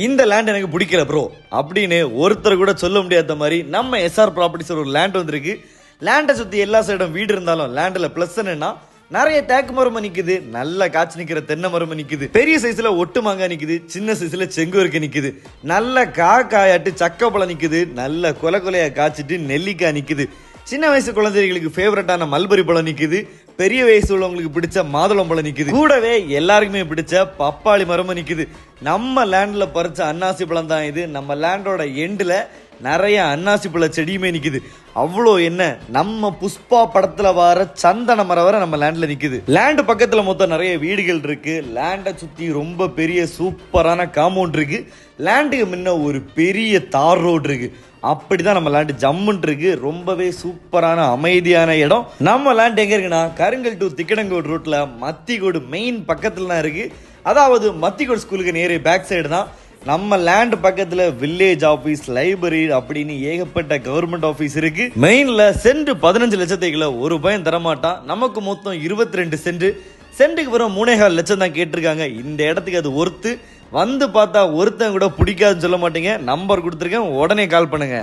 இந்த லேண்ட் எனக்கு பிடிக்கல ப்ரோ அப்படின்னு ஒருத்தர் கூட சொல்ல முடியாத மாதிரி நம்ம எஸ்ஆர் ப்ராப்பர்ட்டிஸ் ஒரு லேண்ட் வந்திருக்கு. லேண்டை சுற்றி எல்லா சைடும் வீடு இருந்தாலும் லேண்டில் ப்ளஸ் என்னன்னா நிறைய தேக்கு மரமா நிக்குது, நல்ல காய்ச்சி நிக்கிற தென்னை மரமா நிக்குது, பெரிய சைஸ்ல ஒட்டு மாங்காய் நிக்குது, சின்ன சைஸ்ல செங்குவருக்கு நிக்குது, நல்ல காயாட்டு சக்கப்பழம் நிக்குது, நல்ல கொலையா காய்ச்சிட்டு நெல்லிக்காய் நிக்குது, சின்ன வயசு குழந்தைகளுக்கு ஃபேவரட்டான மல்பரி பழம் நிக்குது, பெரிய வயசு உள்ளவங்களுக்கு பிடிச்ச மாதுளம் பழம் நிக்குது, கூடவே எல்லாருக்குமே பிடிச்ச பப்பாளி மரமும் நிக்குது. நம்ம லேண்ட்ல பறிச்ச அன்னாசி பழம் தான் இது. நம்ம லேண்டோட எண்டுல நிறைய அன்னாசி பழ செடியுமே நிக்குது. அவ்வளோ என்ன, நம்ம புஷ்பா படத்துல வர சந்தன மரம் வர நம்ம லேண்ட்ல நிக்குது. லேண்ட் பக்கத்துல மொத்தம் நிறைய வீடுகள் இருக்கு. லேண்டை சுத்தி ரொம்ப பெரிய சூப்பரான காம்பவுண்ட் இருக்கு. லேண்டுக்கு முன்ன ஒரு பெரிய தார் ரோடு இருக்கு. அப்படிதான் நம்ம லேண்ட் ஜம்முன் இருக்கு. ரொம்பவே சூப்பரான அமைதியான இடம். நம்ம லேண்ட் எங்க இருக்குன்னா கருங்கல் டு திக்கடங்கோடு ரோட்ல மத்திகோடு மெயின் பக்கத்துல தான் இருக்கு. அதாவது மத்திகோடு ஸ்கூலுக்கு நேரே பேக் சைடு தான். நம்ம லேண்ட் பக்கத்துல வில்லேஜ் ஆபீஸ், லைப்ரரி அப்படின்னு ஏகப்பட்ட கவர்மெண்ட் ஆபீஸ் இருக்கு. மெயின்ல சென்ட் 15 லட்சத்தைக்குள்ள ஒரு பையன் தரமாட்டான். நமக்கு மொத்தம் 22 சென்ட். சென்ட்டுக்கு வரும் 3.25 லட்சம் தான் கேட்டிருக்காங்க. இந்த இடத்துக்கு அது ஒர்த்து. வந்து பார்த்தா ஒருத்தன் கூட பிடிக்காதுன்னு சொல்ல மாட்டீங்க. நம்பர் கொடுத்துருக்கேன், உடனே கால் பண்ணுங்க.